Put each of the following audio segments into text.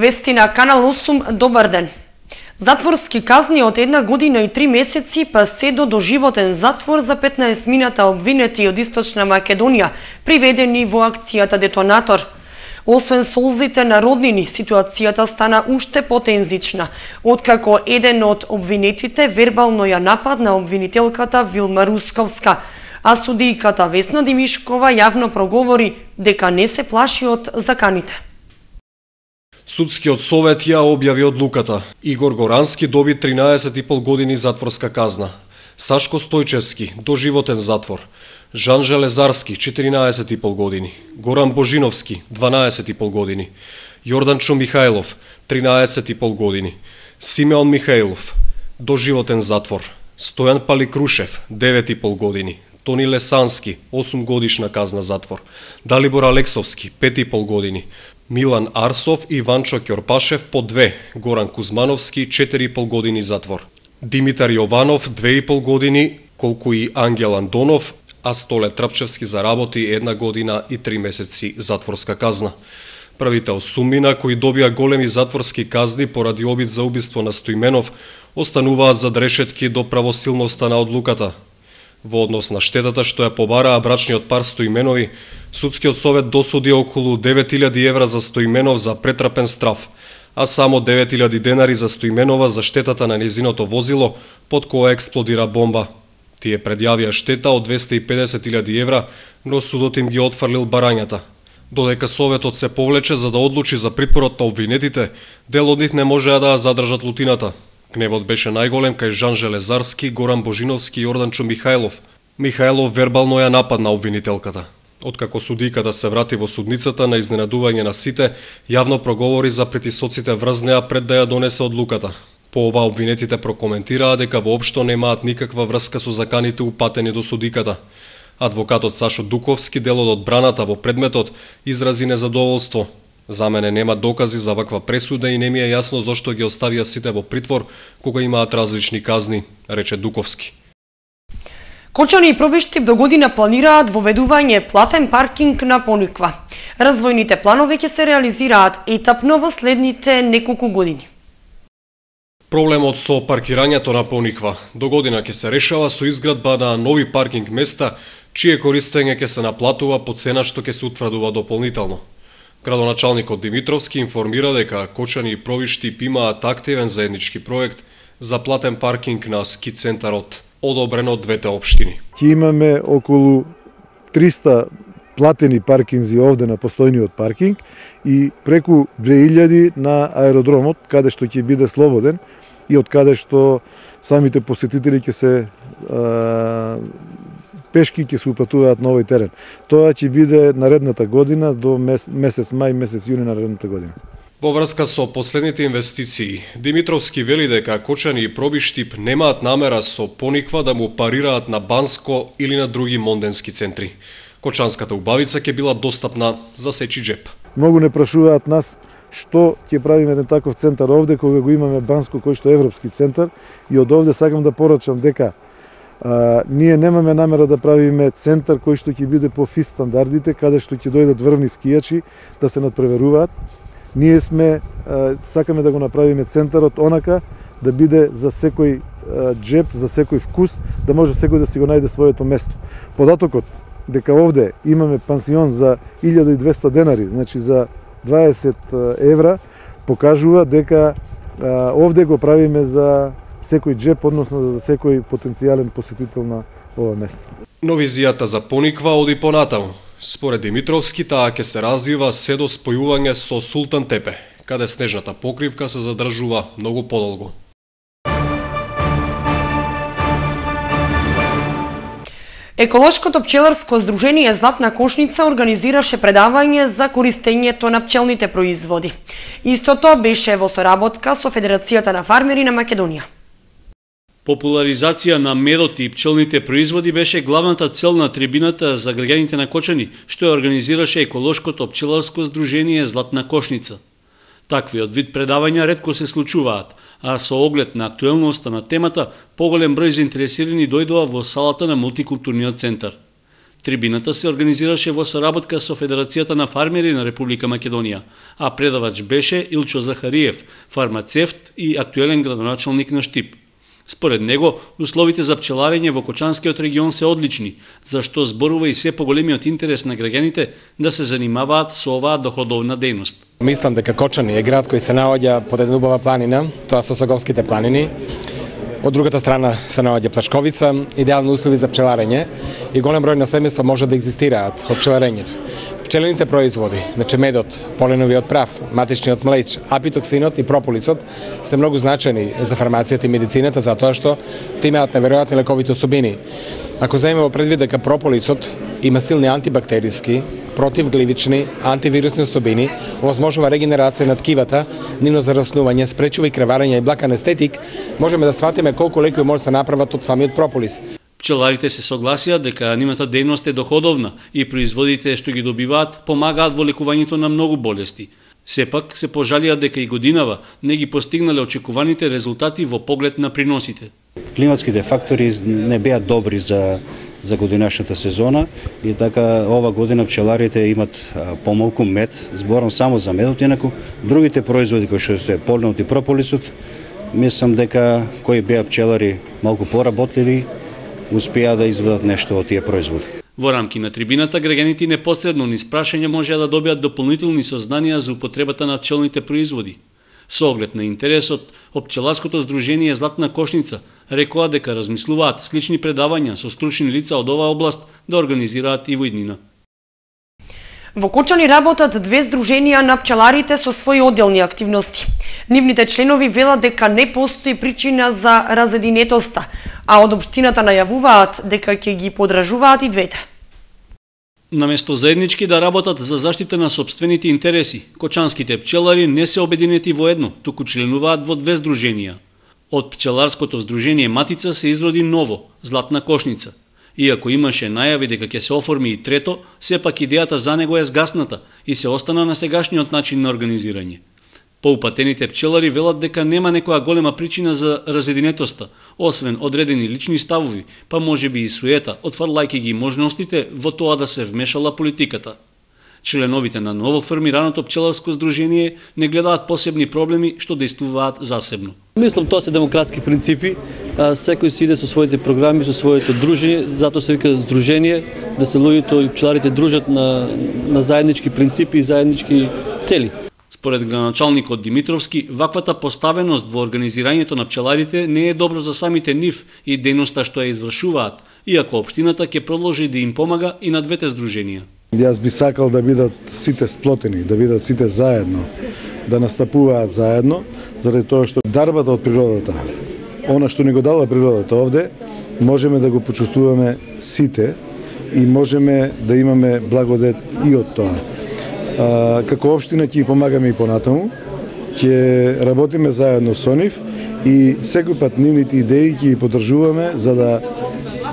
Вести на Канал 8, добар ден. Затворски казни од 1 година и 3 месеци па се до доживотен затвор за 15-мината обвинети од Источна Македонија, приведени во акцијата Детонатор. Освен солзите на роднини, ситуацијата стана уште потензична, откако еден од обвинетите вербално ја нападна обвинителката Вилма Русковска, а судијката Весна Димишкова јавно проговори дека не се плаши од заканите. Судскиот совет ја објави одлуката. Игор Горански доби 13,5 години затворска казна. Сашко Стојчевски доживотен затвор. Жан Железарски 14,5 години. Горан Божиновски 12,5 години. Јорданчо Михајлов 13,5 години. Симеон Михајлов доживотен затвор. Стојан Паликрушев 9,5 години. Тони Лесански 8 годишна казна затвор. Далибор Алексовски 5,5 години. Милан Арсов и Ванчо Ќорпашев по 2, Горан Кузмановски 4,5 години затвор. Димитар Јованов 2,5 години, колку и Ангел Андонов, а Столе Трапчевски заработи 1 година и 3 месеци затворска казна. Првите осумнина кои добија големи затворски казни поради обид за убиство на Стоименов остануваат зад решетки до правосилноста на одлуката. Во однос на штетата што ја побараа брачниот пар Стоименови, судскиот совет досуди околу 9.000 евра за Стоименов за претрпен страф, а само 9.000 денари за Стоименова за штетата на незиното возило под кое експлодира бомба. Тие предјавија штета од 250.000 евра, но судот им ги отфрлил барањата. Додека советот се повлече за да одлучи за притворот на обвинетите, дел од нив не можеа да ја задржат лутината. Гневот беше најголем кај Жан Железарски, Горан Божиновски и Јорданчо Михајлов. Михајлов вербално ја нападна обвинителката. Откако судијката се врати во судницата на изненадување на сите, јавно проговори за притисоците врз неа пред да ја донесе одлуката. По ова обвинетите прокоментираа дека воопшто немаат никаква врска со заканите упатени до судиката. Адвокатот Сашо Дуковски, дел од одбраната во предметот, изрази незадоволство. За мене нема докази за ваква пресуда и не ми е јасно зошто ги оставија сите во притвор кога имаат различни казни, рече Дуковски. Кочани и Пробиштип до година планираат воведување платен паркинг на Пониква. Развојните планови ќе се реализираат етапно во следните неколку години. Проблемот со паркирањето на Пониква до година ќе се решава со изградба на нови паркинг места, чие користење ќе се наплатува по цена што ќе се утврдува дополнително. Градоначалникот Димитровски информира дека Кочани и Пробиштип имаат активен заеднички проект за платен паркинг на ски центарот, одобрен од двете општини. Ќе имаме околу 300 платени паркинзи овде на постојниот паркинг и преку 2000 на аеродромот, каде што ќе биде слободен и од каде што самите посетители ќе се пешки ќе се упатуваат на овој терен. Тоа ќе биде наредната година до месец мај, месец јуни наредната година. Во врска со последните инвестиции, Димитровски вели дека Кочани и Пробиштип немаат намера со Пониква да му парираат на Банско или на други монденски центри. Кочанската убавица ќе била достапна за сечи джеп. Многу не прашуваат нас што ќе правиме еден таков центар овде кога го имаме Банско кој што е европски центар и од овде сакам да порачам дека ние немаме намера да правиме центар кој што ќе биде по ФИС стандардите, каде што ќе дојдат врвни скијачи да се надпреверуваат. Ние сакаме да го направиме центарот онака да биде за секој джеб, за секој вкус, да може секој да си го најде своето место. Податокот дека овде имаме пансион за 1200 денари, значи за 20 евра, покажува дека овде го правиме за секој джеб, односно за секој потенцијален посетител на ова место. Но визијата за Пониква оди понатаму. Според Димитровски, таа ќе се развива се до спојување со Султан Тепе, каде снежната покривка се задржува многу подолго. Еколошкото пчеларско здружение Златна кошница организираше предавање за користењето на пчелните производи. Истото беше во соработка со Федерацијата на фармери на Македонија. Популаризација на медот и пчелните производи беше главната цел на трибината за граѓаните на Кочани, што ја организираше Еколошкото пчеларско здружение Златна кошница. Таквиот вид предавања ретко се случуваат, а со оглед на актуелноста на темата, поголем број заинтересирани дојдоа во салата на мултикултурниот центар. Трибината се организираше во соработка со Федерацијата на фармери на Република Македонија, а предавач беше Илчо Захариев, фармацевт и актуелен градоначалник на Штип. Според него, условите за пчеларење во Кочанскиот регион се одлични, зашто зборува и се поголемиот интерес на граѓаните да се занимаваат со оваа доходовна дејност. Мислам дека Кочани е град кој се наоѓа под една убава планина, тоа се Саговските планини. Од другата страна се наоѓа Плачковица, идеални услови за пчеларење и голем број наследници може да екзистираат од пчеларењето. Пчелените производи, значи медот, поленовиот прав, матичниот млеч, апитоксинот и прополисот се многу значајни за фармацијата и медицината затоа што имаат неверојатни лековити особини. Ако земеме во предвид дека прополисот има силни антибактериски, противгливични, антивирусни особини, овозможува регенерација на ткивата, нивно зараснување, спречува и креварење и благ анестетик, можеме да сватиме колку лекови може да се направат од самиот прополис. Пчеларите се согласија дека нивната дејност е доходовна и производите што ги добиваат помагаат во лекувањето на многу болести. Сепак се пожалија дека и годинава не ги постигнале очекуваните резултати во поглед на приносите. Климатските фактори не беа добри за годинашната сезона и така ова година пчеларите имат помалку мед, зборам само за медот, инаку другите производи кои што се поленот и прополисот, мислам дека кои беа пчелари малку поработливи, успеа да изведат нешто од тие производи. Во рамки на трибината, граѓаните непосредно низ прашања можеа да добијат дополнителни сознанија за употребата на пчелните производи. Со оглед на интересот, од пчеларското здружение Златна кошница рекоа дека размислуваат слични предавања со стручни лица од оваа област да организираат и во иднина. Во Кочани работат две здруженија на пчеларите со своји одделни активности. Нивните членови велат дека не постои причина за разединетоста, а од општината најавуваат дека ќе ги подражуваат и двете. Наместо заеднички да работат за заштита на сопствените интереси, кочанските пчелари не се обединети во едно, туку членуваат во две здруженија. Од пчеларското здружение Матица се изроди ново, Златна кошница. Иако имаше најави дека ќе се оформи и трето, сепак идејата за него е згасната и се остана на сегашниот начин на организирање. Поупатените пчелари велат дека нема некоја голема причина за разединетоста, освен одредени лични ставови, па можеби и суета, отфрлајќи ги можностите во тоа да се вмешала политиката. Членовите на новоформираното пчеларско здружение не гледаат посебни проблеми што действуваат засебно. Мислам, тоа се демократски принципи, секој си иде со своите програми, со своето дружење, затоа се вика здружение, да се луѓето и пчеларите дружат на заеднички принципи и заеднички цели. Според градоначалникот Димитровски, ваквата поставеност во организирањето на пчеларите не е добро за самите нив и дејноста што ја извршуваат, иако општината ќе продолжи да им помага и на двете здруженија. Јас би сакал да бидат сите сплотени, да бидат сите заедно, да настапуваат заедно, заради тоа што дарбата од природата, она што ни го дала природата овде, можеме да го почувствуваме сите и можеме да имаме благодет и од тоа. Како општина ќе помагаме и понатаму, ќе работиме заедно со нив и секој пат нивните идеи ќе ги поддржуваме за да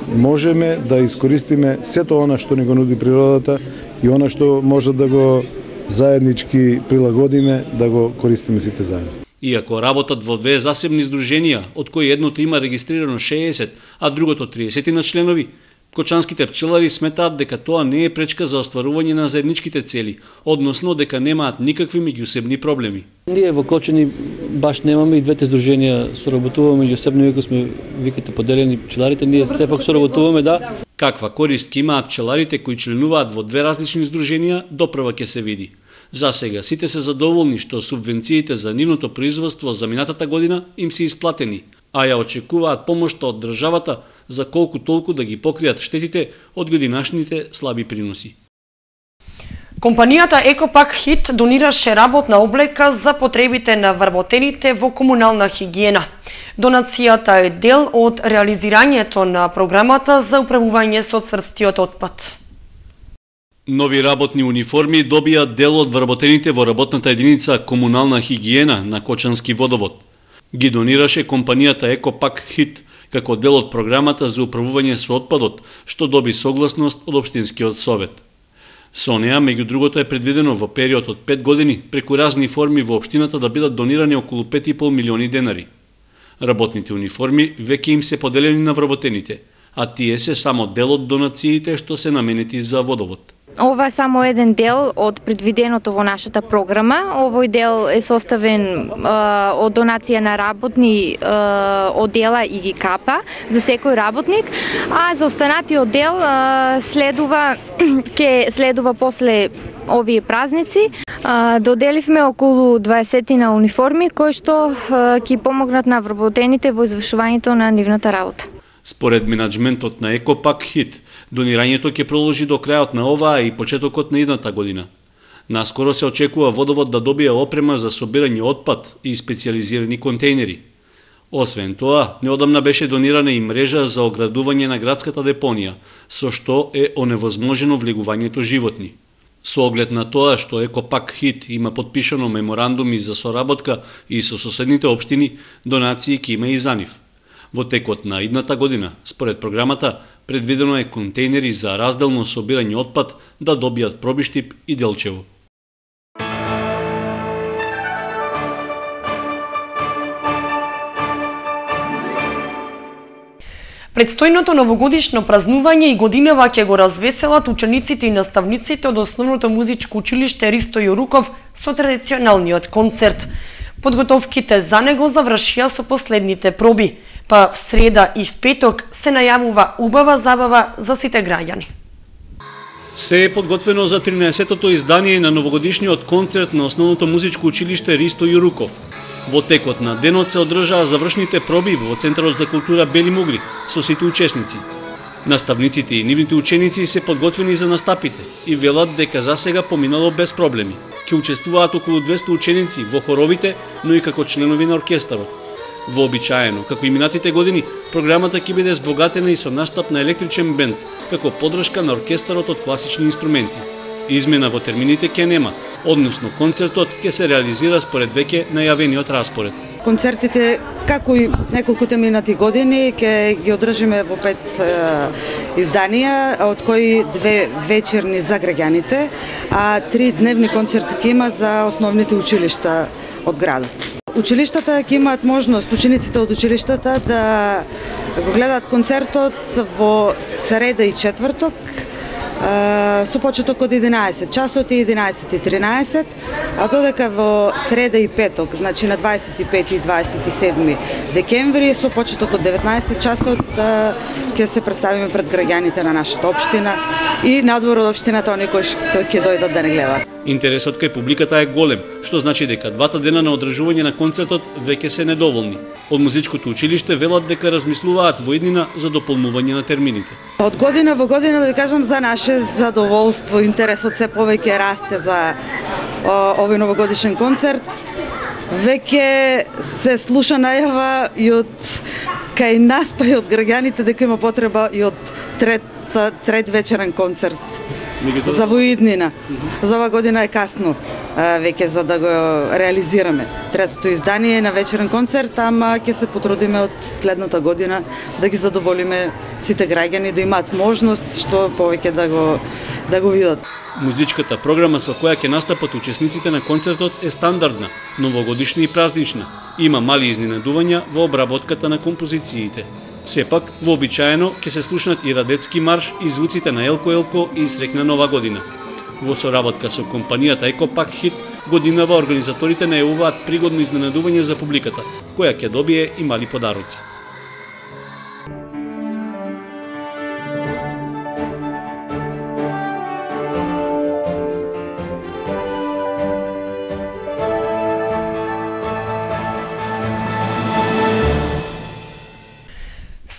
можеме да искористиме сето она што ни го нуди природата и она што може да го заеднички прилагодиме, да го користиме сите заедно. Иако работат во две засебни здруженија, од кои едното има регистрирано 60, а другото 30 на членови, кочанските пчелари сметаат дека тоа не е пречка за остварување на заедничките цели, односно дека немаат никакви меѓусебни проблеми. Ние во Кочани баш немаме и двете здруженија соработуваме меѓусебно, иако сме викате поделени пчеларите, ние сепак соработуваме, да. Каква корист ќе имаат пчеларите кои членуваат во две различни здруженија, допрва ќе се види. За сега сите се задоволни што субвенциите за нивното производство за минатата година им се исплатени, а ја очекуваат помошта од државата за колку толку да ги покријат штетите од годинашните слаби приноси. Компанијата Екопак Хит донираше работна облека за потребите на вработените во комунална хигиена. Донацијата е дел од реализирањето на програмата за управување со цврстиот отпад. Нови работни униформи добија дел од вработените во работната единица комунална хигиена на Кочански водовод. Ги донираше компанијата Екопак Хит како дел од програмата за управување со отпадот, што доби согласност од Општинскиот совет. Со неа, меѓу другото, е предвидено во период од 5 години преку разни форми во општината да бидат донирани околу 5,5 милиони денари. Работните униформи веќе им се поделени на вработените, а тие се само дел од донациите што се наменети за водовод. Ова е само еден дел од предвиденото во нашата програма. Овој дел е составен од донација на работни оддела и ги капа за секој работник, а за останатиот дел следува после овие празници. Доделивме околу 20 на униформи кои што ќе помогнат на вработените во извршувањето на нивната работа. Според менаџментот на Екопак Хит, донирањето ќе продолжи до крајот на оваа и почетокот на идната година. Наскоро се очекува водовод да добие опрема за собирање отпад и специјализирани контејнери. Освен тоа, неодамна беше донирана и мрежа за оградување на градската депонија, со што е оневозможено влегувањето животни. Со оглед на тоа што Екопак Хит има подпишано меморандуми за соработка и со соседните општини, донации ќе има и за нив. Во текот на идната година, според програмата, предвидено е контејнери за разделно собирање отпад да добијат Пробиштип и Делчево. Предстојното новогодишно празнување и годинава ќе го развеселат учениците и наставниците од Основното музичко училиште Ристо Јоруков со традиционалниот концерт. Подготовките за него завршија со последните проби, па в среда и в петок се најавува убава забава за сите граѓани. Се е подготвено за 13-тото издание на новогодишниот концерт на Основното музичко училиште Ристо Јоруков. Во текот на денот се одржаа завршните проби во Центарот за култура Бели Мугри со сите учесници. Наставниците и нивните ученици се подготвени за настапите и велат дека засега поминало без проблеми. Ќе учествуваат околу 200 ученици во хоровите, но и како членови на оркестарот. Вообичаено, како и минатите години, програмата ќе биде збогатена и со настап на електричен бенд, како поддршка на оркестарот од класични инструменти. Измена во термините ќе нема, односно концертот ќе се реализира според веќе најавениот распоред. Концертите, како и неколкуте минати години, ќе ги одржиме во 5 изданија, од кои 2 вечерни за граѓаните, а 3 дневни концерти ќе има за основните училишта од градот. Училиштата ќе имаат можност, учениците од училиштата да го гледаат концертот во среда и четврток, со почеток од 11 часот и 11:13, а додека во среда и петок, значи на 25 и 27 декември, со почеток од 19 часот ќе се представиме пред граѓаните на нашата општина и надвор од општината оние кои што ќе дојдат да не гледаат. Интересот кај публиката е голем, што значи дека 2 дена на одржување на концертот веќе се недоволни. Од музичкото училиште велат дека размислуваат во иднина за дополнување на термините. Од година во година, да ви кажам, за наше задоволство, интересот се повеќе расте за овој новогодишен концерт. Веќе се слуша најава и од кај нас, па и од граѓаните дека има потреба и од трет вечерен концерт за воиднина. За ова година е касно веќе за да го реализираме. Третото издание на вечерен концерт, ама ќе се потрудиме од следната година да ги задоволиме сите граѓани, да имаат можност што повеќе да го видат. Музичката програма со која ќе настапат учесниците на концертот е стандардна, новогодишна и празнична. Има мали изненадувања во обработката на композициите. Сепак, вообичаено ќе се слушнат и Радецки марш и звуците на Елко Елко и Срекна нова година. Во соработка со компанијата Екопак Хит, годинава организаторите најавуваат пригодно изненадување за публиката, која ќе добие и мали подароци.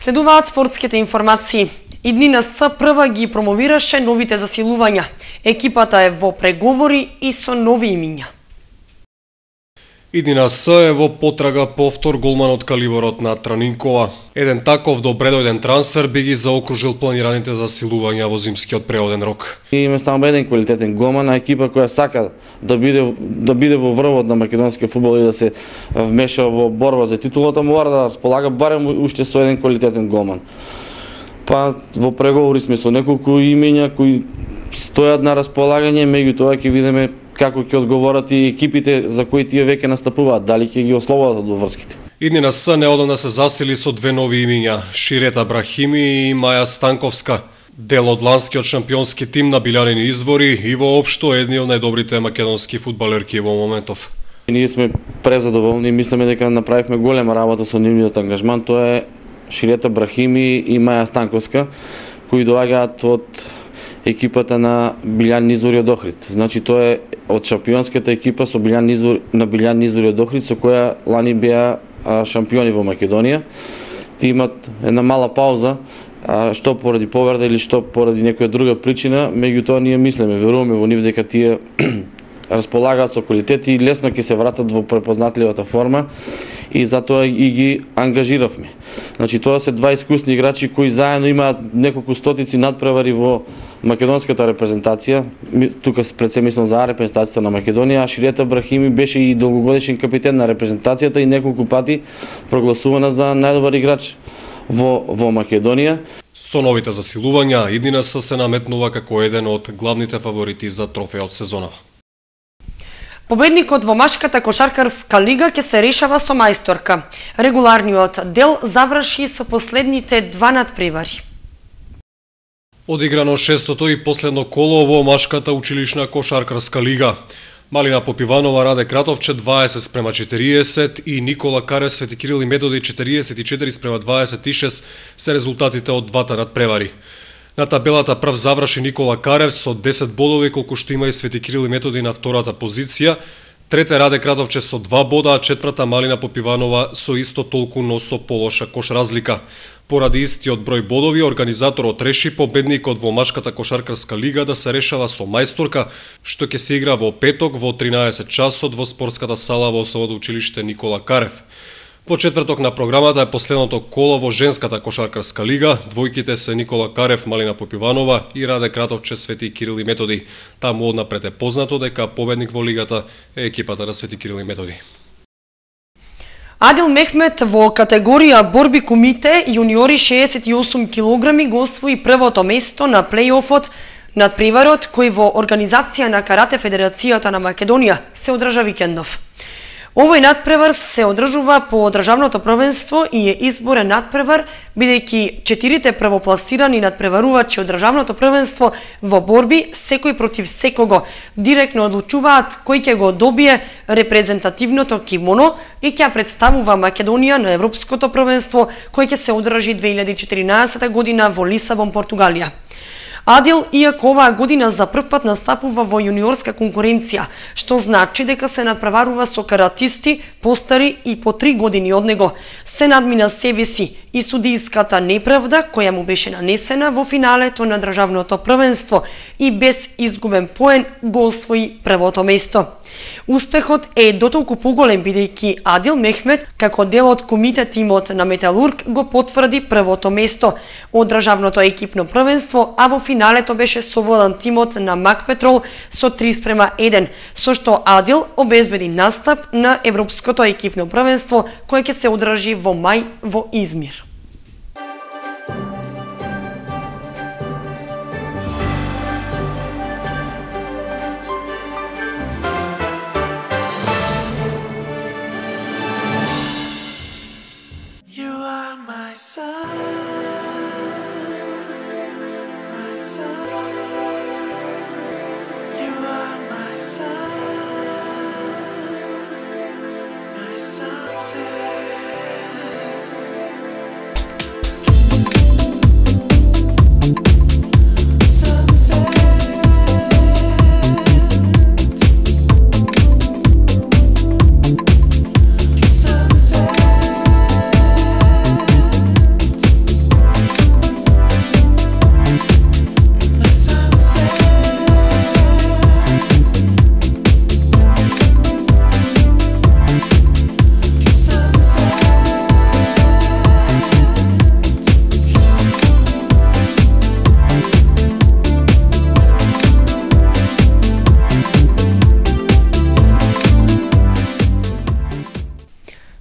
Следуваат спортските информации. ИДНИНС прва ги промовираше новите засилувања. Екипата е во преговори и со нови имиња. ИДНИНС е во потрага по втор голман од калибарот на Транинкова. Еден таков добредојден трансфер би ги заокружил планираните засилувања во зимскиот преводен рок. Има само еден квалитетен голман, екипа која сака да биде во врвот на македонскиот фудбал и да се вмеша во борба за титулата, мора да располага барем уште со еден квалитетен голман. Па во преговори сме со неколку имиња кои стојат на располагање, меѓутоа ќе видиме како ќе одговорат и екипите за кои тие веќе настапуваат, дали ќе ги ослободат од врските. Иднина С неодамна се засили со две нови имиња, Ширета Брахими и Маја Станковска. Дел од ланскиот шампионски тим на Билјанини извори и воопшто едни од најдобрите македонски фудбалерки во моментов. Ние сме презадоволни, мислиме дека направивме голема работа со нивниот ангажман, тоа е Ширета Брахими и Маја Станковска, кои доаѓаат од екипата на Билјан извори од Охрид. Значи тоа е од шампионската екипа со на Билјан извори од Охрид, со која лани беа шампиони во Македонија. Ти имат една мала пауза, што поради повреда или што поради некоја друга причина, меѓутоа ние мислиме, веруваме во нив дека тие располагаат со квалитети и лесно ќе се вратат во препознатливата форма и затоа и ги ангажиравме. Значи тоа се два искусни играчи кои заедно имаат неколку стотици надпревари во македонската репрезентација. Тука пред се мислам за репрезентацијата на Македонија, а Ширета Брахими беше и долгогодишен капитен на репрезентацијата и неколку пати прогласувана за најдобар играч во Македонија. Со новите засилувања, Иднина С се наметнува како еден од главните фаворити за трофеа од сезонава. Победникот во машката кошаркарска лига ќе се решава со мајсторка. Регуларниот дел заврши со последните два надпревари. Одиграно шестото и последно коло во машката училишна кошаркарска лига. Малина Попиванова Раде Кратовче 20:40 и Никола Карев Свети Кирил и Методи 44:26 се резултатите од двата надпревари. На табелата прв заврши Никола Карев со 10 бодови, колку што има и Свети Кирил и Методи на втората позиција. Трете Раде Кратовче со 2 бода, а четврта Малина Попиванова со исто толку, но со полоша кош разлика. Поради истиот број бодови, организаторот реши победникот во машката кошаркарска лига да се решава со мајсторка, што ќе се игра во петок во 13 часот во спортската сала во Основно училиште Никола Карев. Во четврток на програмата е последното коло во женската кошаркарска лига. Двојките се Никола Карев, Малина Попиванова и Раде Кратовче, Свети Кирил и Методи. Таму однапред е познато дека победник во лигата е екипата на Свети Кирил и Методи. Адил Мехмет во категорија борби кумите јуниори 68 килограми го освои првото место на плейофот надпреварот кој во организација на Карате Федерацијата на Македонија се одржа викендов. Овој надпревар се одржува по државното првенство и е изборен надпревар, бидејќи четирите првопласирани надпреварувачи од државното првенство во борби секој против секого директно одлучуваат кој ќе го добие репрезентативното кимоно и ќе представува Македонија на Европското првенство кој ќе се одржи 2014 година во Лисабон, Португалија. Адил, иако оваа година за прв пат настапува во јуниорска конкуренција, што значи дека се надпреварува со каратисти постари и по 3 години од него, се надмина себе си и судијската неправда која му беше нанесена во финалето на државното првенство и без изгубен поен го освои првото место. Успехот е дотолку поголем бидејќи Адил Мехмет, како дел од комите тимот на Металург, го потврди првото место од државното екипно првенство, а во финалето беше совладан тимот на Макпетрол со 3:1, со што Адил обезбеди настап на Европското екипно првенство кое ќе се одржи во мај во Измир.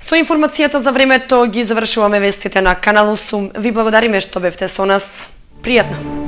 Со информацијата за времето ги завршуваме вестите на Канал 8. Ви благодариме што бевте со нас. Пријатно!